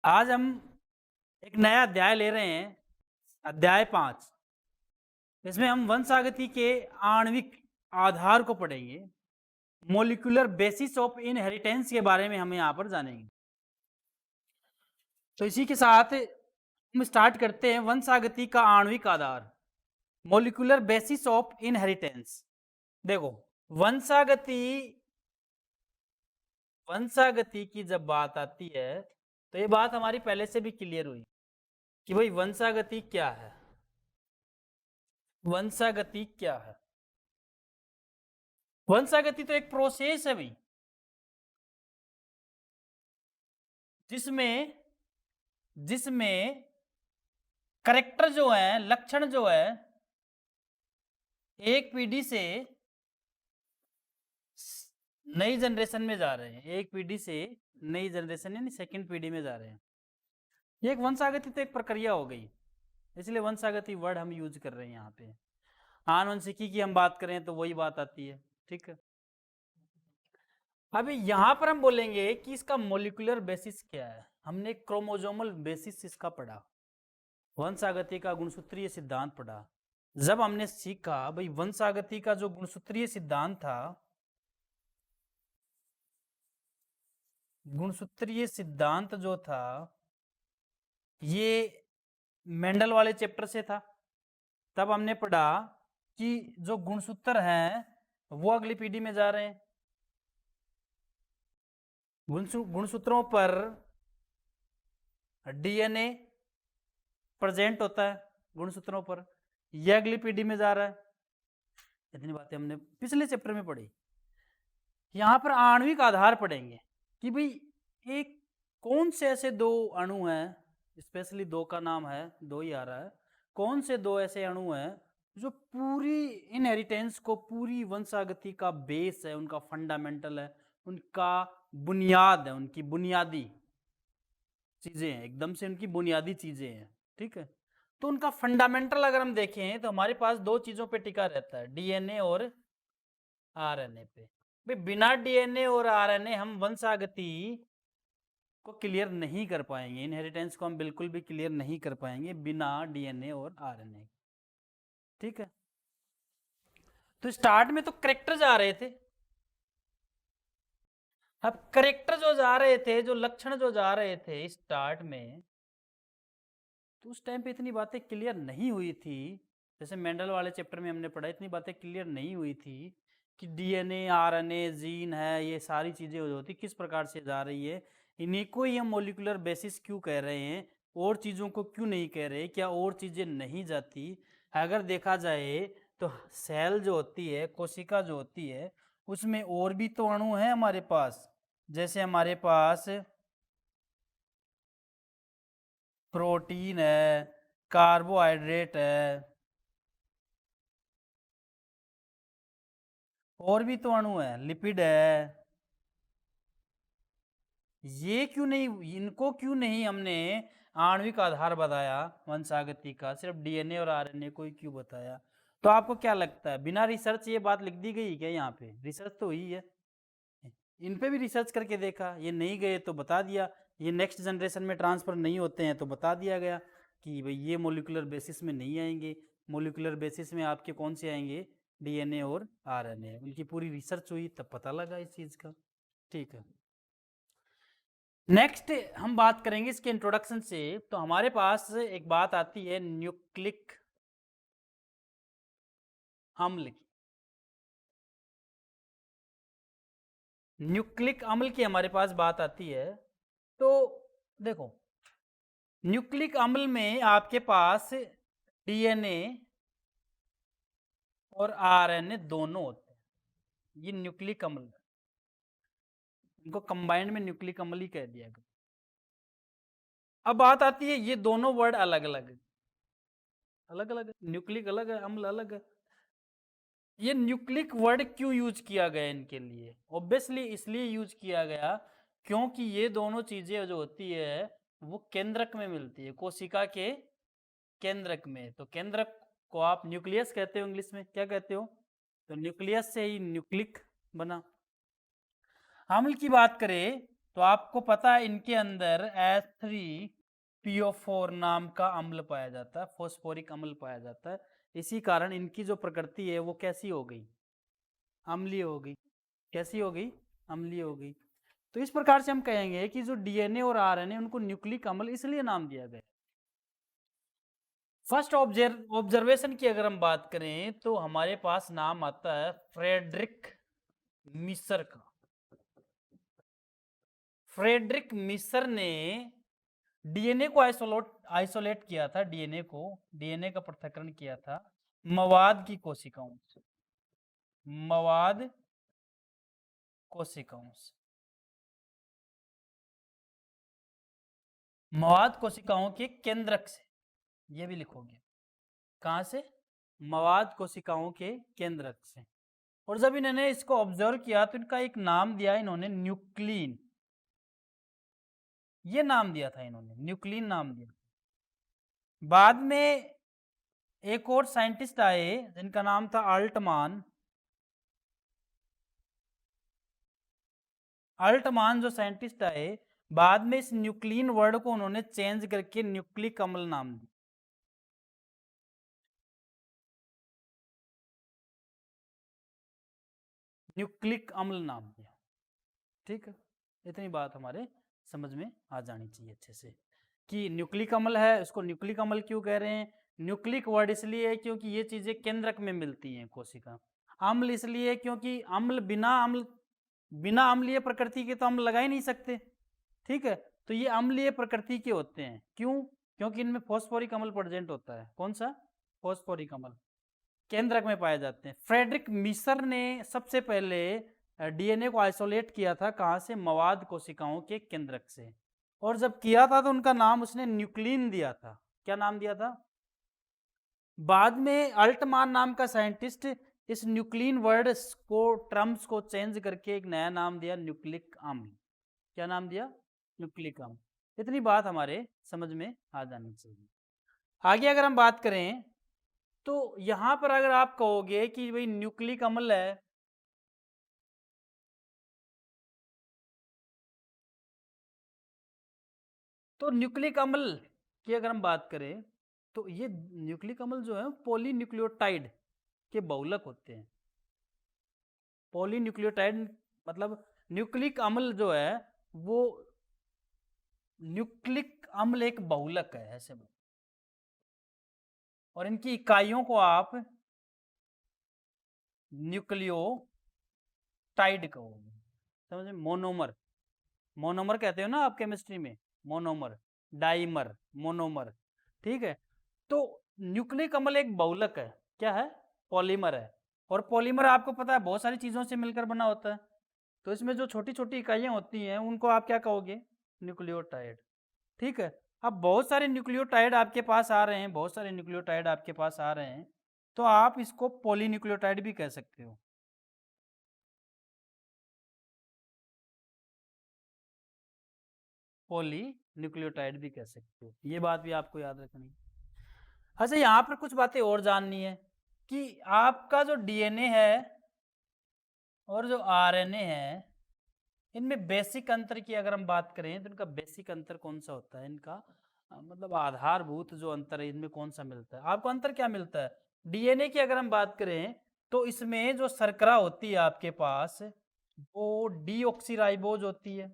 आज हम एक नया अध्याय ले रहे हैं, अध्याय 5। इसमें हम वंशागति के आणविक आधार को पढ़ेंगे। मोलिकुलर बेसिस ऑफ इनहेरिटेंस के बारे में हम यहाँ पर जानेंगे। तो इसी के साथ हम स्टार्ट करते हैं। वंशागति का आणविक आधार, मोलिकुलर बेसिस ऑफ इनहेरिटेंस। देखो, वंशागति की जब बात आती है तो ये बात हमारी पहले से भी क्लियर हुई कि भाई वंशागति क्या है। वंशागति क्या है? वंशागति तो एक प्रोसेस है भाई, जिसमें करेक्टर जो है, लक्षण जो है, एक पीढ़ी से नई जनरेशन में जा रहे हैं। एक पीढ़ी से नई जनरेशन यानी सेकंड पीढ़ी में जा रहे हैं। ये एक वंशागति तो एक प्रक्रिया हो गई, इसलिए वंशागति वर्ड हम यूज कर रहे हैं यहाँ पे। आनुवंशिकी की हम बात करें तो वही बात आती है, ठीक है। अभी यहाँ पर हम बोलेंगे कि इसका मोलिकुलर बेसिस क्या है। हमने क्रोमोजोमल बेसिस इसका पढ़ा, वंशागति का गुणसूत्रीय सिद्धांत पढ़ा। जब हमने सीखा भाई वंशागति का जो गुणसूत्रीय सिद्धांत था, गुणसूत्रीय सिद्धांत जो था ये मेंडल वाले चैप्टर से था। तब हमने पढ़ा कि जो गुणसूत्र हैं वो अगली पीढ़ी में जा रहे हैं। गुणसूत्रों पर डीएनए प्रेजेंट होता है, गुणसूत्रों पर यह अगली पीढ़ी में जा रहा है। इतनी बातें हमने पिछले चैप्टर में पढ़ी। यहाँ पर आणविक आधार पढ़ेंगे कि भाई एक कौन से ऐसे दो अणु हैं, स्पेशली दो का नाम है, दो ही आ रहा है, कौन से दो ऐसे अणु हैं जो पूरी इनहेरिटेंस को, पूरी वंशागति का बेस है, उनका फंडामेंटल है, उनका बुनियाद है, उनकी बुनियादी चीजें हैं, एकदम से उनकी बुनियादी चीजें हैं, ठीक है। तो उनका फंडामेंटल अगर हम देखें तो हमारे पास दो चीजों पे टिका रहता है, डीएनए और आरएनए पे। भाई बिना डीएनए और आरएनए हम वंशागति को क्लियर नहीं कर पाएंगे, इनहेरिटेंस को हम बिल्कुल भी क्लियर नहीं कर पाएंगे बिना डीएनए और आरएनए, ठीक है। तो स्टार्ट में तो करेक्टर जा रहे थे। अब करेक्टर जो जा रहे थे, जो लक्षण जो जा रहे थे स्टार्ट में, तो उस टाइम पे इतनी बातें क्लियर नहीं हुई थी। जैसे मेंडल वाले चैप्टर में हमने पढ़ा, इतनी बातें क्लियर नहीं हुई थी कि डीएनए, आरएनए, जीन है, ये सारी चीजें होती किस प्रकार से जा रही है, इन्हीं को ही हम मोलिकुलर बेसिस क्यों कह रहे हैं, और चीजों को क्यों नहीं कह रहे, क्या और चीजें नहीं जाती। अगर देखा जाए तो सेल जो होती है, कोशिका जो होती है, उसमें और भी तो अणु हैं हमारे पास। जैसे हमारे पास प्रोटीन है, कार्बोहाइड्रेट है, और भी तो अणु है, लिपिड है। ये क्यों नहीं, इनको क्यों नहीं हमने आणविक आधार बताया वंशागति का, सिर्फ डीएनए और आरएनए को ही क्यों बताया? तो आपको क्या लगता है, बिना रिसर्च ये बात लिख दी गई क्या? यहाँ पे रिसर्च तो हुई है, इन पे भी रिसर्च करके देखा, ये नहीं गए तो बता दिया, ये नेक्स्ट जनरेशन में ट्रांसफर नहीं होते हैं तो बता दिया गया कि भाई ये मोलिकुलर बेसिस में नहीं आएंगे। मोलिकुलर बेसिस में आपके कौन से आएंगे? डीएनए और आरएनए। उनकी पूरी रिसर्च हुई तब पता लगा इस चीज का, ठीक है। नेक्स्ट हम बात करेंगे इसके इंट्रोडक्शन से। तो हमारे पास एक बात आती है न्यूक्लिक अम्ल की। न्यूक्लिक अम्ल की हमारे पास बात आती है। तो देखो, न्यूक्लिक अम्ल में आपके पास डीएनए और आरएनए दोनों होते हैं, ये न्यूक्लिक अम्ल है। इनको कंबाइंड में न्यूक्लिक अम्ल ही कह दिया गया। अब बात आती है, ये दोनों वर्ड अलग अलग है, अलग अलग है, न्यूक्लिक अलग है, अम्ल अलग है। ये न्यूक्लिक वर्ड क्यों यूज किया गया इनके लिए? ऑब्वियसली इसलिए यूज किया गया क्योंकि ये दोनों चीजें जो होती है वो केंद्रक में मिलती है, कोशिका के केंद्रक में। तो केंद्रक को आप न्यूक्लियस कहते हो, इंग्लिश में क्या कहते हो? तो न्यूक्लियस से ही न्यूक्लिक बना। अम्ल की बात करें तो आपको पता है इनके अंदर H3PO4 नाम का अम्ल पाया जाता है, फॉस्फोरिक अम्ल पाया जाता है। इसी कारण इनकी जो प्रकृति है वो कैसी हो गई, अम्लीय हो गई। कैसी हो गई, अम्लीय हो गई। तो इस प्रकार से हम कहेंगे कि जो डीएनए और आरएनए उनको न्यूक्लिक अम्ल इसलिए नाम दिया गया। फर्स्ट ऑब्जर्वेशन की अगर हम बात करें तो हमारे पास नाम आता है फ्रेडरिक मिसर का। फ्रेडरिक मिसर ने डीएनए को आइसोलेट किया था, डीएनए का पृथक्करण किया था मवाद की कोशिकाओं से, मवाद कोशिकाओं से। मवाद कोशिकाओं के केंद्रक से, ये भी लिखोगे कहां से, मवाद कोशिकाओं के केंद्रक से। और जब इन्होंने इसको ऑब्जर्व किया तो इनका एक नाम दिया इन्होंने न्यूक्लिन, ये नाम दिया था इन्होंने, न्यूक्लिन नाम दिया। बाद में एक और साइंटिस्ट आए जिनका नाम था अल्टमान। अल्टमान जो साइंटिस्ट आए, बाद में इस न्यूक्लिन वर्ड को उन्होंने चेंज करके न्यूक्लिक अम्ल नाम दिया। न्यूक्लिक अम्ल नाम दिया। ठीक है, इतनी बात हमारे समझ में आ जानी चाहिए अच्छे से कि न्यूक्लिक अम्ल है, उसको न्यूक्लिक अम्ल क्यों कह रहे हैं। न्यूक्लिक वर्ड इसलिए है क्योंकि ये चीजें केंद्रक में मिलती हैं कोशिका। अम्ल इसलिए क्योंकि बिना अम्लीय प्रकृति के तो अम्ल लगा ही नहीं सकते। ठीक है, तो ये अम्लीय प्रकृति के होते हैं। क्यों, क्योंकि इनमें फॉस्फोरिक अम्ल प्रेजेंट होता है। कौन सा, फॉस्फोरिक अम्ल केंद्रक में पाए जाते हैं। फ्रेडरिक मिसर ने सबसे पहले डीएनए को आइसोलेट किया था, कहां से, मवाद कोशिकाओं के केंद्रक से। और जब किया था तो उनका नाम उसने न्यूक्लिन दिया था। क्या नाम दिया था। बाद में अल्टमान नाम का साइंटिस्ट इस न्यूक्लिन वर्ड को, टर्म्स को चेंज करके एक नया नाम दिया, न्यूक्लिक अम्ल। क्या नाम दिया, न्यूक्लिक अम्ल। इतनी बात हमारे समझ में आ जानी चाहिए। आगे अगर हम बात करें तो यहां पर अगर आप कहोगे कि भाई न्यूक्लिक अम्ल है, तो न्यूक्लिक अम्ल की अगर हम बात करें तो ये न्यूक्लिक अम्ल जो है पॉलीन्यूक्लियोटाइड के बहुलक होते हैं। पॉलीन्यूक्लियोटाइड मतलब न्यूक्लिक अम्ल जो है वो, न्यूक्लिक अम्ल एक बहुलक है ऐसे में, और इनकी इकाइयों को आप न्यूक्लियोटाइड कहोगे। समझे, मोनोमर, मोनोमर कहते हो ना आप केमिस्ट्री में, मोनोमर, डाइमर, मोनोमर। ठीक है, तो न्यूक्लिक अम्ल एक बहुलक है। क्या है, पॉलीमर है। और पॉलीमर आपको पता है बहुत सारी चीजों से मिलकर बना होता है। तो इसमें जो छोटी छोटी इकाइयां होती हैं उनको आप क्या कहोगे, न्यूक्लियोटाइड। ठीक है, अब बहुत सारे न्यूक्लियोटाइड आपके पास आ रहे हैं, बहुत सारे न्यूक्लियोटाइड आपके पास आ रहे हैं, तो आप इसको पॉलीन्यूक्लियोटाइड भी कह सकते हो। पॉलीन्यूक्लियोटाइड भी कह सकते हो, ये बात भी आपको याद रखनी है। अच्छा, यहाँ पर कुछ बातें और जाननी है कि आपका जो डीएनए है और जो आरएनए है, इनमें बेसिक अंतर की अगर हम बात करें तो इनका बेसिक अंतर कौन सा होता है, इनका मतलब आधारभूत जो अंतर है इनमें कौन सा मिलता है। आपको अंतर क्या मिलता है, डीएनए की अगर हम बात करें तो इसमें जो शर्करा होती है आपके पास वो डीऑक्सीराइबोज होती है।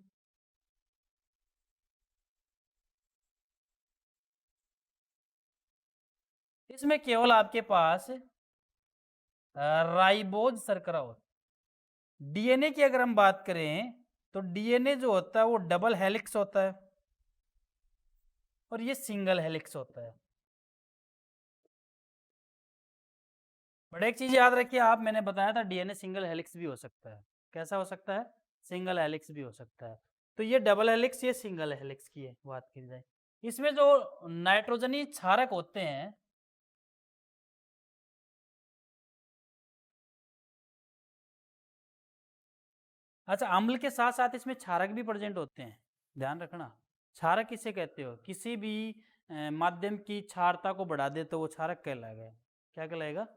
इसमें केवल आपके पास राइबोज शर्करा होता है। डीएनए की अगर हम बात करें तो डीएनए जो होता है वो डबल हेलिक्स होता है और ये सिंगल हेलिक्स होता है। बट एक चीज याद रखिए आप, मैंने बताया था डीएनए सिंगल हेलिक्स भी हो सकता है। कैसा हो सकता है, सिंगल हेलिक्स भी हो सकता है। तो ये डबल हेलिक्स, ये सिंगल हेलिक्स की है बात की जाए। इसमें जो नाइट्रोजनी क्षारक होते हैं, अच्छा अम्ल के साथ साथ इसमें क्षारक भी प्रेजेंट होते हैं, ध्यान रखना। क्षारक किसे कहते हो, किसी भी माध्यम की क्षारता को बढ़ा दे तो वो क्षारक कहलाएगा। क्या कहलाएगा,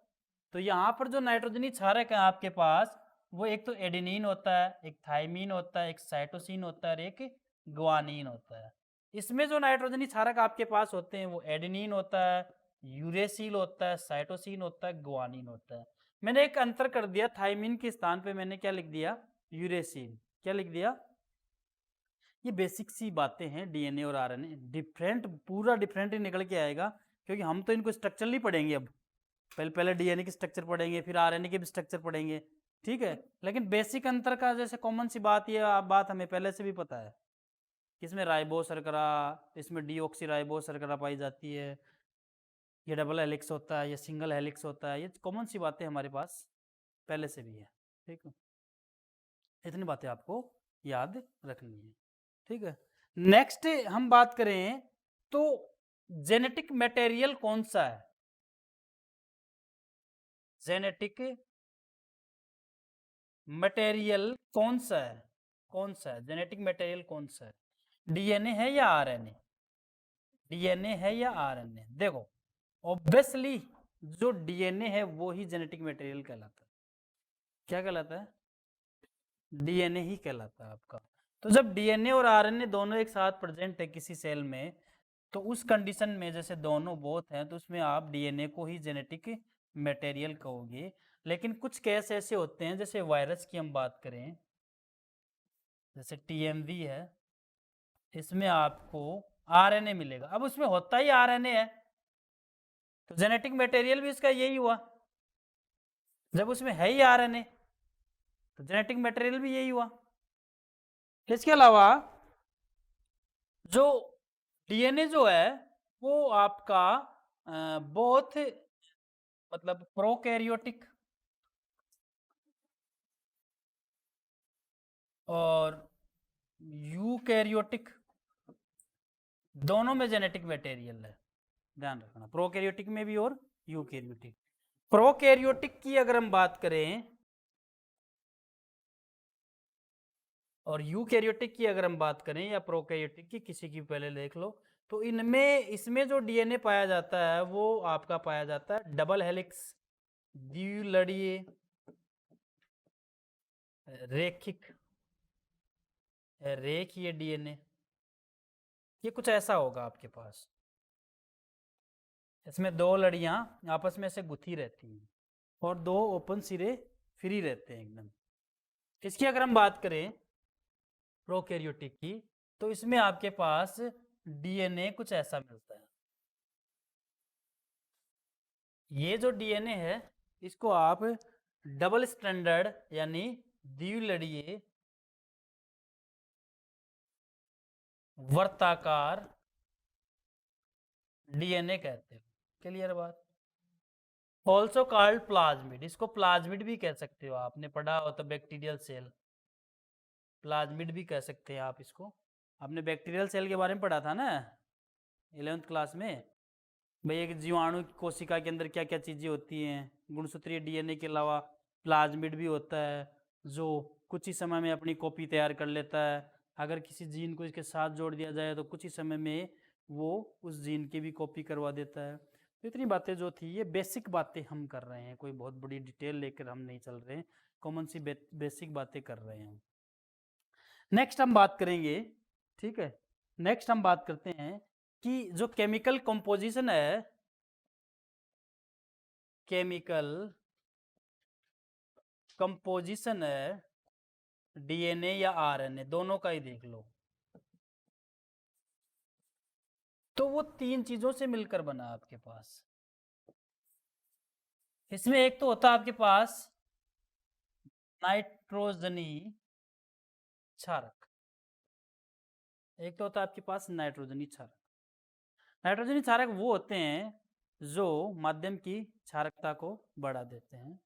तो यहाँ पर जो नाइट्रोजनी क्षारक है आपके पास वो एक तो एडेनिन होता है, एक थाइमीन होता है, एक साइटोसिन होता है और एक ग्वानिन होता है। इसमें जो नाइट्रोजनी क्षारक आपके पास होते हैं वो एडेनिन होता है, यूरेसिल होता है, साइटोसिन होता है, ग्वानिन होता है। मैंने एक अंतर कर दिया, थाइमीन के स्थान पे मैंने क्या लिख दिया, यूरेसिल। क्या लिख दिया? ये बेसिक सी बातें हैं, डीएनए और आरएनए डिफरेंट, पूरा डिफरेंट ही निकल के आएगा, क्योंकि हम तो इनको स्ट्रक्चर नहीं पढ़ेंगे अब। पहले डीएनए के स्ट्रक्चर पढ़ेंगे, फिर आरएनए के भी स्ट्रक्चर पढ़ेंगे, ठीक है। लेकिन बेसिक अंतर का जैसे कॉमन सी बात, ये बात हमें पहले से भी पता है, इसमें राइबो शर्करा, इसमें डीऑक्सी राइबो शर्करा पाई जाती है, ये डबल हेलिक्स होता है, ये सिंगल हेलिक्स होता है, ये कॉमन सी बातें हमारे पास पहले से भी है, ठीक है। इतनी बातें आपको याद रखनी है, ठीक है। नेक्स्ट हम बात करें तो जेनेटिक मटेरियल कौन सा है? जेनेटिक मटेरियल कौन सा है? कौन सा है जेनेटिक मटेरियल? कौन सा है? डीएनए है या आरएनए? डीएनए है या आरएनए? देखो, ऑब्वियसली जो डीएनए है वो ही जेनेटिक मटेरियल कहलाता है। क्या कहलाता है? डीएनए ही कहलाता है आपका। तो जब डीएनए और आरएनए दोनों एक साथ प्रेजेंट है किसी सेल में, तो उस कंडीशन में जैसे दोनों बोथ हैं, तो उसमें आप डीएनए को ही जेनेटिक मटेरियल कहोगे। लेकिन कुछ केस ऐसे होते हैं, जैसे वायरस की हम बात करें, जैसे टीएमवी है, इसमें आपको आरएनए मिलेगा। अब उसमें होता ही आरएनए है, तो जेनेटिक मटेरियल भी इसका यही हुआ। जब उसमें है ही आरएनए, तो जेनेटिक मटेरियल भी यही हुआ। इसके अलावा जो डीएनए जो है वो आपका बहुत मतलब प्रोकैरियोटिक और यूकैरियोटिक दोनों में जेनेटिक मटेरियल है, ध्यान रखना, प्रोकैरियोटिक में भी और यूकैरियोटिक। प्रोकैरियोटिक की अगर हम बात करें और यूकैरियोटिक की अगर हम बात करें, या प्रोकैरियोटिक की, किसी की पहले देख लो, तो इनमें इसमें जो डीएनए पाया जाता है वो आपका पाया जाता है डबल हेलिक्स, द्विलड़ीय, रेखिक, रेखीय डीएनए। ये कुछ ऐसा होगा आपके पास, इसमें दो लड़ियां आपस में से गुथी रहती हैं और दो ओपन सिरे फ्री रहते हैं एकदम। इसकी अगर हम बात करें प्रोकैरियोटिक की, तो इसमें आपके पास डीएनए कुछ ऐसा मिलता है। ये जो डीएनए है इसको आप डबल स्टैंडर्ड यानी द्विलड़ीय वर्ताकार डीएनए कहते हैं। क्लियर बात? ऑल्सो कॉल्ड प्लाज्मिड, इसको प्लाज्मिड भी कह सकते हो, आपने पढ़ा हो तो बैक्टीरियल सेल, प्लाज्मिड भी कह सकते हैं आप इसको। आपने बैक्टीरियल सेल के बारे में पढ़ा था ना 11th क्लास में, भाई एक जीवाणु की कोशिका के अंदर क्या क्या चीज़ें होती हैं। गुणसूत्रीय डीएनए के अलावा प्लाज्मिड भी होता है, जो कुछ ही समय में अपनी कॉपी तैयार कर लेता है। अगर किसी जीन को इसके साथ जोड़ दिया जाए तो कुछ ही समय में वो उस जीन की भी कॉपी करवा देता है। तो इतनी बातें जो थी ये बेसिक बातें हम कर रहे हैं, कोई बहुत बड़ी डिटेल लेकर हम नहीं चल रहे हैं, कॉमन सी बेसिक बातें कर रहे हैं। नेक्स्ट हम बात करेंगे, ठीक है, नेक्स्ट हम बात करते हैं कि जो केमिकल कंपोजिशन है, केमिकल कंपोजिशन है डीएनए या आरएनए दोनों का ही देख लो, तो वो तीन चीजों से मिलकर बना आपके पास। इसमें एक तो होता है आपके पास नाइट्रोजनी क्षारक, एक तो होता है आपके पास नाइट्रोजनी क्षारक। नाइट्रोजनी क्षारक वो होते हैं जो माध्यम की क्षारकता को बढ़ा देते हैं।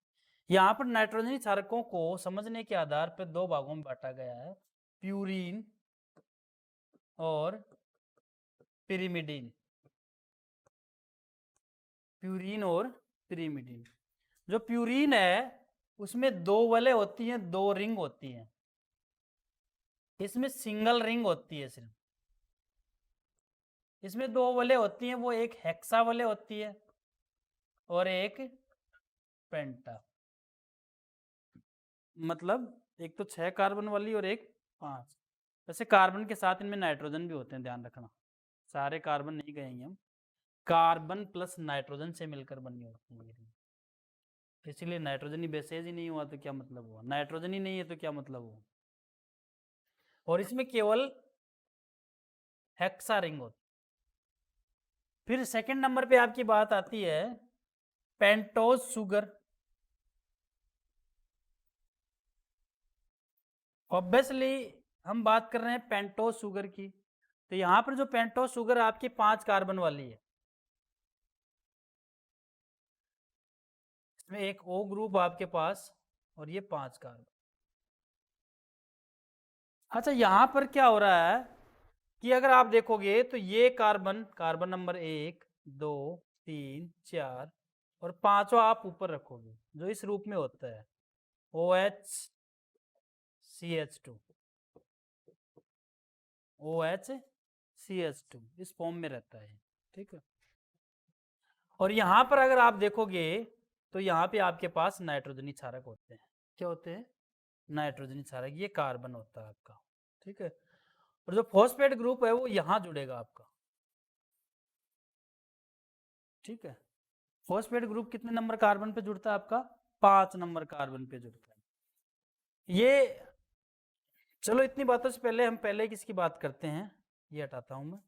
यहाँ पर नाइट्रोजनी क्षारकों को समझने के आधार पर दो भागों में बांटा गया है, प्यूरीन और पिरिमिडीन। प्यूरीन और पिरिमिडीन। जो प्यूरीन है उसमें दो वलय होती हैं, दो रिंग होती हैं, इसमें सिंगल रिंग होती है सिर्फ। इसमें दो वलय होती हैं, वो एक हेक्सा वलय होती है और एक पेंटा। मतलब एक तो 6 कार्बन वाली और एक 5। वैसे कार्बन के साथ इनमें नाइट्रोजन भी होते हैं, ध्यान रखना। सारे कार्बन नहीं कहेंगे हम, कार्बन प्लस नाइट्रोजन से मिलकर बनी होती है। इसीलिए नाइट्रोजन ही बेसेज ही नहीं हुआ तो क्या मतलब हुआ, नाइट्रोजन ही नहीं है तो क्या मतलब हुआ। और इसमें केवल हेक्सा रिंग होती। फिर सेकंड नंबर पे आपकी बात आती है पेंटोज शुगर। ऑब्वियसली हम बात कर रहे हैं पेंटोज शुगर की, तो यहां पर जो पेंटोज शुगर आपकी 5 कार्बन वाली है, इसमें एक O ग्रुप आपके पास और ये 5 कार्बन। अच्छा, यहां पर क्या हो रहा है कि अगर आप देखोगे तो ये कार्बन, कार्बन नंबर 1 2 3 4 और पांचों आप ऊपर रखोगे, जो इस रूप में होता है OH CH2, OH CH2 इस फॉर्म में रहता है, ठीक है। और यहां पर अगर आप देखोगे तो यहाँ पे आपके पास नाइट्रोजनी क्षारक होते हैं। क्या होते हैं? नाइट्रोजनी क्षारक, ये कार्बन होता है आपका, ठीक है। और जो फॉस्फेट ग्रुप है वो यहां जुड़ेगा आपका, ठीक है। फॉस्फेट ग्रुप कितने नंबर कार्बन पे जुड़ता है आपका? 5 नंबर कार्बन पे जुड़ता है ये। चलो इतनी बातों से पहले हम पहले किसकी बात करते हैं, ये हटाता हूं मैं।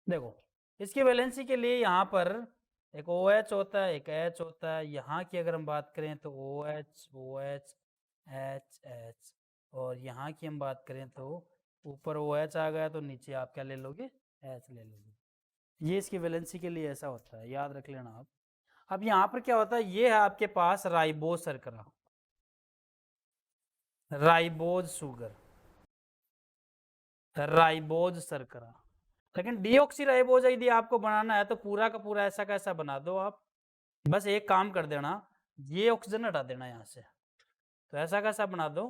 देखो, इसकी वैलेंसी के लिए यहाँ पर एक OH होता है, एक H होता है। यहाँ की अगर हम बात करें तो OH OH H H, और यहाँ की हम बात करें तो ऊपर OH आ गया तो नीचे आप क्या ले लोगे? H ले लोगे। ये इसकी वैलेंसी के लिए ऐसा होता है, याद रख लेना आप। अब यहाँ पर क्या होता है, ये है आपके पास राइबोज शर्करा, राइबोज शुगर, राइबोज शर्करा। लेकिन डीऑक्सी राइबोज यदि आपको बनाना है तो पूरा का पूरा ऐसा कैसा बना दो आप, बस एक काम कर देना, ये ऑक्सीजन हटा देना यहाँ से, तो ऐसा कैसा बना दो।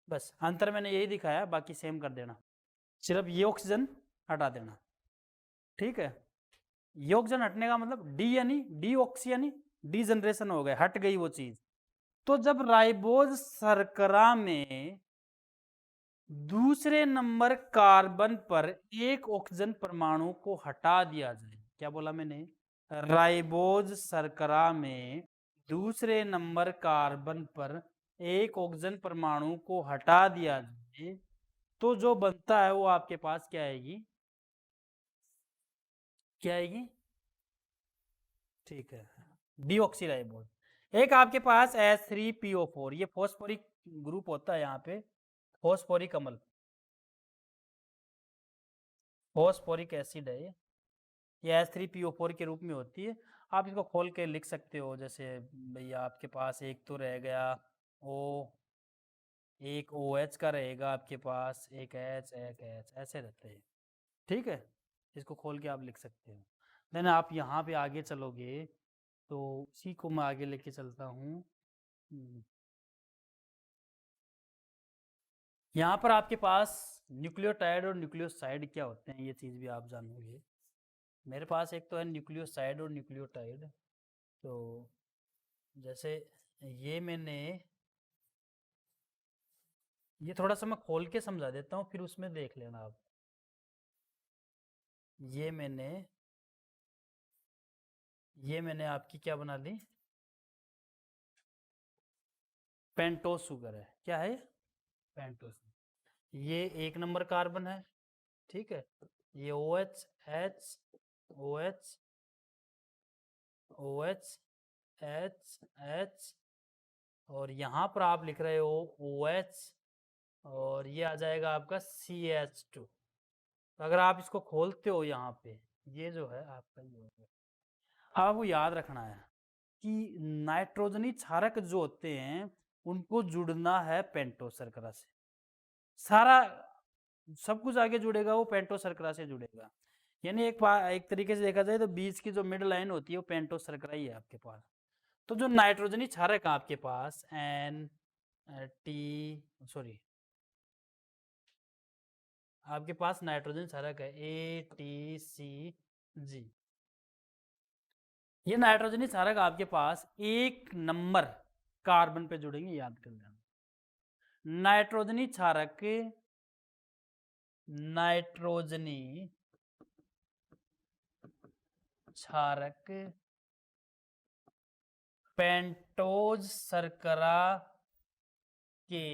बस अंतर मैंने यही दिखाया, बाकी सेम कर देना, सिर्फ ये ऑक्सीजन हटा देना, ठीक है। ये ऑक्सीजन हटने का मतलब डी यानी डी ऑक्सी यानी डी जनरेशन हो गया, हट गई वो चीज। तो जब राइबोज शर्करा में दूसरे नंबर कार्बन पर एक ऑक्सीजन परमाणु को हटा दिया जाए, क्या बोला मैंने? राइबोज शर्करा में दूसरे नंबर कार्बन पर एक ऑक्सीजन परमाणु को हटा दिया जाए, तो जो बनता है वो आपके पास क्या आएगी? क्या आएगी? ठीक है, डीऑक्सीराइबोज। एक आपके पास H3PO4, ये फॉस्फोरिक ग्रुप होता है यहाँ पे, फॉस्फोरिक अम्ल, फॉस्फोरिक एसिड है ये H3PO4 के रूप में होती है। आप इसको खोल के लिख सकते हो, जैसे भैया आपके पास एक तो रह गया O, एक OH का रहेगा आपके पास, एक H एक H, ऐसे रहते हैं, ठीक है। इसको खोल के आप लिख सकते हो। देन आप यहाँ पे आगे चलोगे तो उसी को मैं आगे लेके चलता हूँ। यहाँ पर आपके पास न्यूक्लियोटाइड और न्यूक्लियोसाइड क्या होते हैं, ये चीज़ भी आप जानोगे। मेरे पास एक तो है न्यूक्लियोसाइड और न्यूक्लियोटाइड, तो जैसे ये मैंने, ये थोड़ा सा मैं खोल के समझा देता हूँ, फिर उसमें देख लेना आप। ये मैंने आपकी क्या बना ली? पेंटोस शुगर है। क्या है? पेंटोस। ये एक नंबर कार्बन है, ठीक है। ये OH H OH OH H H, और यहाँ पर आप लिख रहे हो OH, और ये आ जाएगा आपका CH2। तो अगर आप इसको खोलते हो यहाँ पे, ये जो है आपका ये हो गया। आपको याद रखना है कि नाइट्रोजनी क्षारक जो होते हैं उनको जुड़ना है पेंटोस शर्करा से, सारा सब कुछ आगे जुड़ेगा वो पेंटोस शर्करा से जुड़ेगा। यानी एक तरीके से देखा जाए तो बीच की जो मिड लाइन होती है वो पेंटोस शर्करा ही है आपके पास। तो जो नाइट्रोजनी क्षारक है आपके पास टी सॉरी आपके पास नाइट्रोजन क्षारक है ATCG, ये नाइट्रोजनी क्षारक आपके पास 1 नंबर कार्बन पे जुड़ेंगे, याद कर लेना। नाइट्रोजनी क्षारक, नाइट्रोजनी क्षारक पेंटोज शर्करा के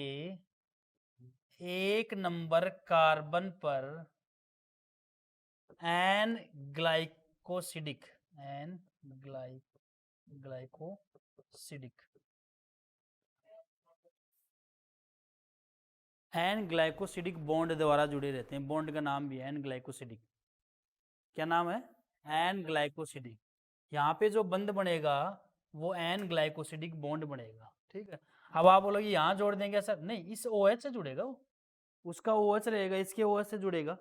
1 नंबर कार्बन पर N glycosidic N glycosidic bond द्वारा जुड़े रहते हैं। बॉन्ड का नाम भी है एन ग्लाइकोसिडिक। क्या नाम है? N glycosidic. यहाँ पे जो बंध बनेगा वो एन ग्लाइकोसिडिक बॉन्ड बनेगा, ठीक है। अब आप बोलोगे यहाँ जोड़ देंगे सर, नहीं, इस OH से जुड़ेगा वो, उसका OH रहेगा, इसके OH से जुड़ेगा,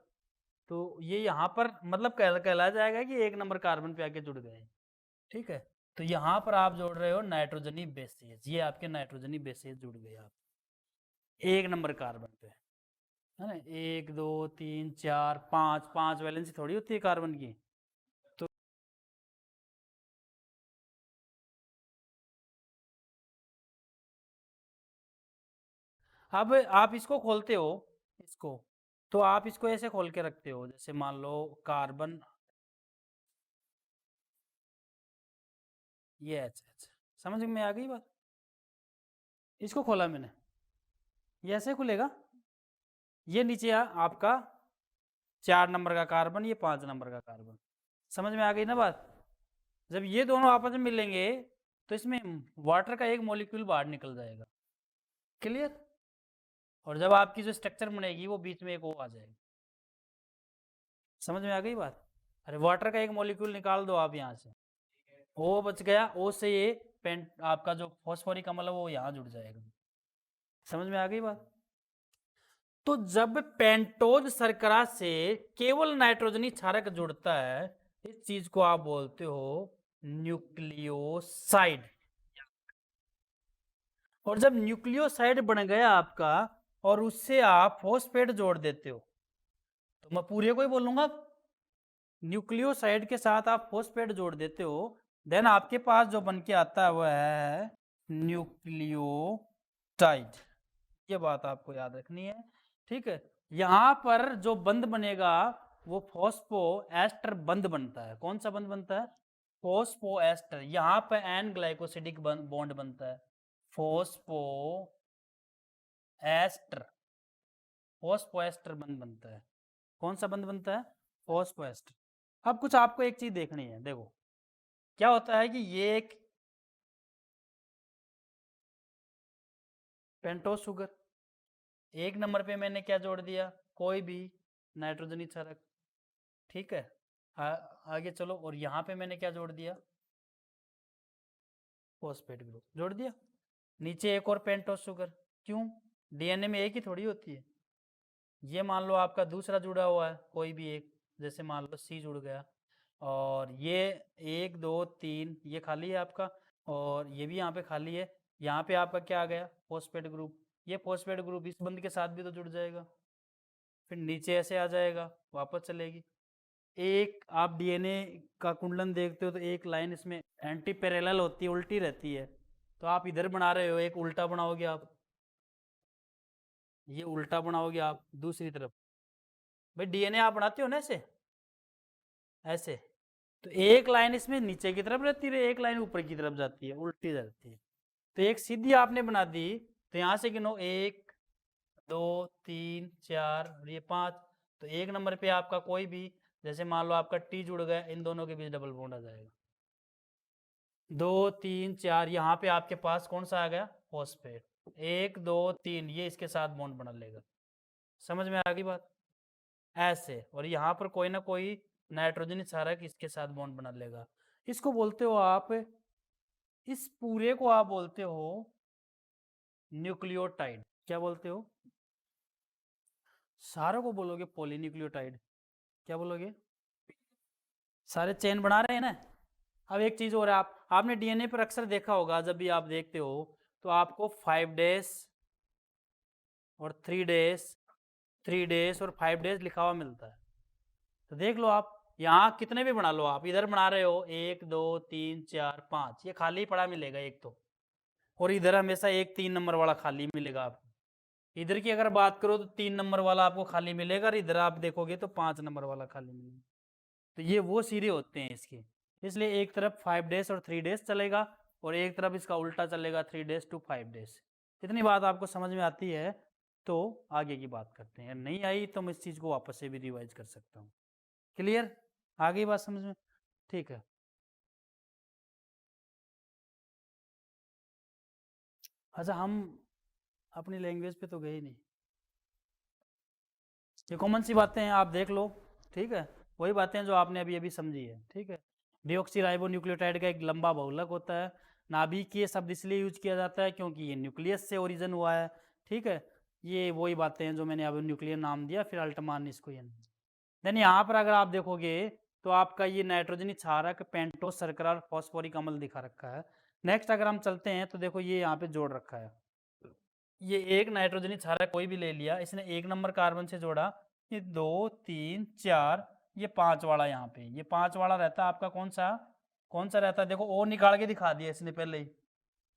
तो ये यहाँ पर मतलब कहला जाएगा कि 1 नंबर कार्बन पे आके जुड़ गए, ठीक है। तो यहाँ पर आप जोड़ रहे हो नाइट्रोजनी बेसेज, ये आपके नाइट्रोजनी बेसेज जुड़ गए आप 1 नंबर कार्बन पे, है ना। 1 2 3 4 5 वैलेंसी थोड़ी होती है कार्बन की। तो अब आप इसको खोलते हो, इसको, तो आप इसको ऐसे खोल के रखते हो, जैसे मान लो कार्बन, ये H, समझ में आ गई बात। इसको खोला मैंने, ये ऐसे खुलेगा, ये नीचे आपका 4 नंबर का कार्बन, ये 5 नंबर का कार्बन, समझ में आ गई ना बात। जब ये दोनों आपस में मिलेंगे तो इसमें वाटर का एक मॉलिक्यूल बाहर निकल जाएगा, क्लियर। और जब आपकी जो स्ट्रक्चर बनेगी वो बीच में एक O आ जाएगा, समझ में आ गई बात। अरे वाटर का एक मॉलिक्यूल निकाल दो आप यहाँ से, O बच गया, O से ये पेंट आपका जो फॉस्फोरिक अम्ल है वो यहाँ जुड़ जाएगा, समझ में आ गई बात। तो जब पेंटोज शर्करा से केवल नाइट्रोजनी क्षारक जुड़ता है, इस चीज को आप बोलते हो न्यूक्लियोसाइड। और जब न्यूक्लियोसाइड बन गया आपका और उससे आप फॉस्फेट जोड़ देते हो, तो मैं पूरे को ही बोलूंगा, न्यूक्लियोसाइड के साथ आप फॉस्फेट जोड़ देते हो, देन आपके पास जो बन के आता है वह है न्यूक्लियोटाइड। ये बात आपको याद रखनी है, ठीक है। यहां पर जो बंध बनेगा वो फॉस्फो एस्टर बंध बनता है। कौन सा बंध बनता है? Phosphoester. यहां पर एन ग्लाइकोसिडिक बॉन्ड बनता है, फॉस्फो एस्टर, फॉस्फो एस्टर बंध बनता है। कौन सा बंध बनता है? Phosphoester. अब कुछ आपको एक चीज देखनी है, देखो क्या होता है कि ये एक पेंटोज शुगर, 1 नंबर पे मैंने क्या जोड़ दिया? कोई भी नाइट्रोजनी क्षारक, ठीक है। आगे चलो, और यहाँ पे मैंने क्या जोड़ दिया? फॉस्फेट ग्रुप जोड़ दिया। नीचे एक और पेंटोज शुगर, क्यों? DNA में एक ही थोड़ी होती है। ये मान लो आपका दूसरा जुड़ा हुआ है कोई भी एक, जैसे मान लो C जुड़ गया, और ये 1 2 3 ये खाली है आपका, और ये भी यहाँ पे खाली है। यहाँ पे आपका क्या आ गया? Phosphate group. ये फॉस्फेट ग्रुप इस बंध के साथ भी तो जुड़ जाएगा, फिर नीचे ऐसे आ जाएगा, वापस चलेगी। एक आप DNA का कुंडलन देखते हो तो एक लाइन इसमें एंटी पैरेलल होती है, उल्टी रहती है, तो आप इधर बना रहे हो, एक उल्टा बनाओगे आप, ये उल्टा बनाओगे आप दूसरी तरफ। भाई DNA आप बनाते हो ना ऐसे, ऐसे, तो एक लाइन इसमें नीचे की तरफ रहती है, एक लाइन ऊपर की तरफ जाती है, उल्टी जाती है। तो एक सीधी आपने बना दी, तो यहाँ से गिनो 1 2 3 4 और ये 5। तो 1 नंबर पे आपका कोई भी, जैसे मान लो आपका T जुड़ गया, इन दोनों के बीच डबल बॉन्ड आ जाएगा। 2 3 4 यहाँ पे आपके पास कौन सा आ गया? फॉस्फेट। 1 2 3 ये इसके साथ बॉन्ड बना लेगा, समझ में आ गई बात। ऐसे, और यहाँ पर कोई ना कोई नाइट्रोजन क्षारक इसके साथ बॉन्ड बना लेगा। इसको बोलते हो आप, इस पूरे को आप बोलते हो न्यूक्लियोटाइड। क्या बोलते हो? सारों को बोलोगे पॉलीन्यूक्लियोटाइड। क्या बोलोगे? सारे चेन बना रहे हैं ना। अब एक चीज और है, आपने DNA पर अक्सर देखा होगा, जब भी आप देखते हो तो आपको 5 डेज और 3 डेज और 5 डेज लिखा हुआ मिलता है। तो देख लो आप, यहाँ कितने भी बना लो आप, इधर बना रहे हो 1 2 3 4 5, ये खाली पड़ा मिलेगा एक तो, और इधर हमेशा एक 3 नंबर वाला खाली मिलेगा आपको। इधर की अगर बात करो तो 3 नंबर वाला आपको खाली मिलेगा, और इधर आप देखोगे तो 5 नंबर वाला खाली मिलेगा। तो ये वो सिरे होते हैं इसके, इसलिए एक तरफ 5 डेज और 3 डेज चलेगा, और एक तरफ इसका उल्टा चलेगा 3 डेज टू 5 डेज। इतनी बात आपको समझ में आती है तो आगे की बात करते हैं, नहीं आई तो मैं इस चीज़ को वापस से भी रिवाइज कर सकता हूँ। क्लियर? आगे बात समझ में? ठीक है। अच्छा, हम अपनी लैंग्वेज पे तो गए नहीं, ये कॉमन सी बातें हैं, आप देख लो। ठीक है, वही बातें जो आपने अभी अभी समझी है। ठीक है, डिऑक्सीराइबोन्यूक्लियोटाइड का एक लंबा बहुलक होता है। नाभिकीय शब्द इसलिए यूज किया जाता है क्योंकि ये न्यूक्लियस से ओरिजिन हुआ है। ठीक है, ये वही बातें हैं जो मैंने अभी न्यूक्लियर नाम दिया, फिर अल्टमान इसको ये। देन यहाँ पर अगर आप देखोगे तो आपका ये नाइट्रोजनी क्षारक पेंटोस शर्करा और फॉस्फोरिक अम्ल दिखा रखा है। नेक्स्ट अगर हम चलते हैं तो देखो ये यहाँ पे जोड़ रखा है, ये एक नाइट्रोजनी क्षारक कोई भी ले लिया, इसने 1 नंबर कार्बन से जोड़ा, ये 2 3 4, ये 5 वाला, यहाँ पे ये 5 वाला रहता है आपका कौन सा रहता है, देखो ओ निकाल के दिखा दिया इसने पहले ही।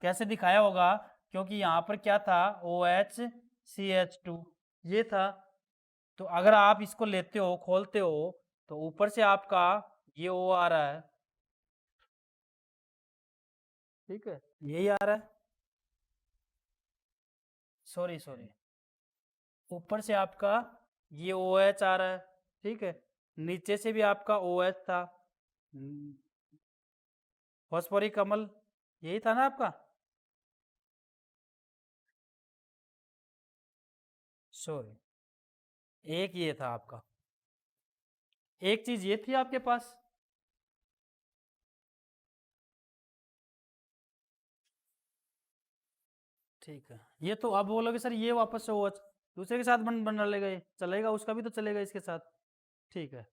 कैसे दिखाया होगा, क्योंकि यहाँ पर क्या था, OHCH2 ये था। तो अगर आप इसको लेते हो, खोलते हो, तो ऊपर से आपका ये O आ रहा है। ठीक है, यही आ रहा है, सॉरी ऊपर से आपका ये OH आ रहा है। ठीक है, नीचे से भी आपका OH था, फॉस्फोरिक अम्ल यही था ना आपका, सॉरी एक ये था आपका, एक चीज ये थी आपके पास। ठीक है, ये तो अब बोलोगे सर ये वापस से OH दूसरे के साथ बन लेगा, ये चलेगा, उसका भी तो चलेगा इसके साथ। ठीक है,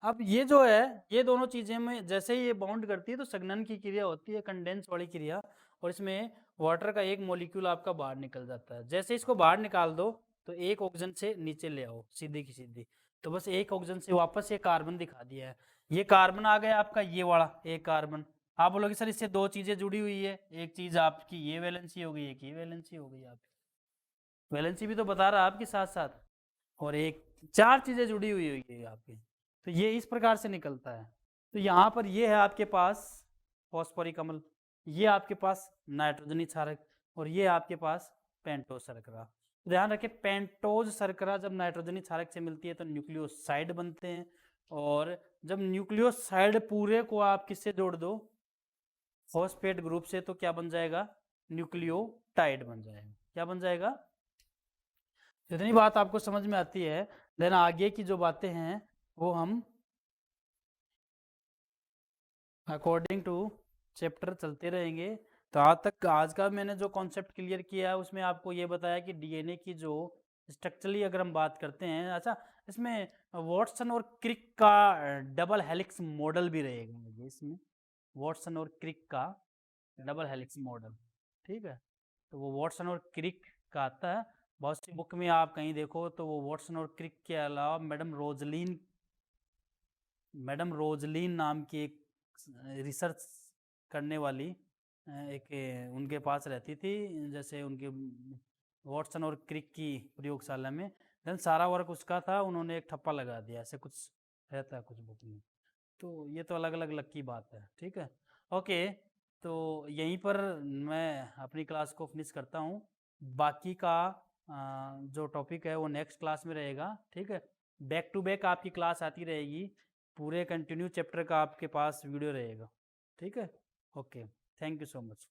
अब ये जो है, ये दोनों चीजें में जैसे ही ये बाउंड करती है तो संघनन की क्रिया होती है, कंडेंस वाली क्रिया, और इसमें वाटर का एक मॉलिक्यूल आपका बाहर निकल जाता है। जैसे इसको बाहर निकाल दो तो एक ऑक्सीजन से नीचे ले आओ सीधी की सीधी, तो बस एक ऑक्सीजन से वापस ये कार्बन दिखा दिया है। ये कार्बन आ गया आपका, ये वाला एक कार्बन। आप बोलोगे सर इससे दो चीजें जुड़ी हुई है, एक चीज आपकी ये वैलेंसी हो गई, एक ये वैलेंसी हो गई, आपकी वैलेंसी भी तो बता रहा है आपके साथ साथ, और एक 4 चीजें जुड़ी हुई है आपकी। तो ये इस प्रकार से निकलता है। तो यहाँ पर ये है आपके पास फॉस्फोरिक अम्ल, ये आपके पास नाइट्रोजनी क्षारक, और ये आपके पास पेंटोज शर्करा। ध्यान रखें, पेंटोज शर्करा जब नाइट्रोजनी क्षारक से मिलती है तो न्यूक्लियोसाइड बनते हैं, और जब न्यूक्लियोसाइड पूरे को आप किससे जोड़ दो, फॉस्फेट ग्रुप से, तो क्या बन जाएगा, न्यूक्लियोटाइड बन जाएगा। क्या बन जाएगा? जितनी बात आपको समझ में आती है, देन आगे की जो बातें हैं वो हम अकॉर्डिंग टू चैप्टर चलते रहेंगे। तो आज तक आज का मैंने जो कॉन्सेप्ट क्लियर किया है उसमें आपको ये बताया कि डीएनए की जो स्ट्रक्चरली अगर हम बात करते हैं, अच्छा इसमें वॉटसन और क्रिक का डबल हेलिक्स मॉडल भी रहेगा मुझे इसमें, वॉटसन और क्रिक का डबल हेलिक्स मॉडल। ठीक है, तो वो वॉटसन और क्रिक का आता है बहुत सी बुक में, आप कहीं देखो तो वो वॉटसन और क्रिक के अलावा मैडम रोजलिन नाम की एक रिसर्च करने वाली एक उनके पास रहती थी, जैसे उनके वॉटसन और क्रिक की प्रयोगशाला में, देन सारा वर्क उसका था, उन्होंने एक ठप्पा लगा दिया, ऐसे कुछ रहता है कुछ बुक में। तो ये तो अलग अलग लग की बात है। ठीक है, ओके, तो यहीं पर मैं अपनी क्लास को फिनिश करता हूँ। बाकी का जो टॉपिक है वो नेक्स्ट क्लास में रहेगा। ठीक है, बैक टू बैक आपकी क्लास आती रहेगी, पूरे कंटिन्यू चैप्टर का आपके पास वीडियो रहेगा। ठीक है, okay, thank you so much.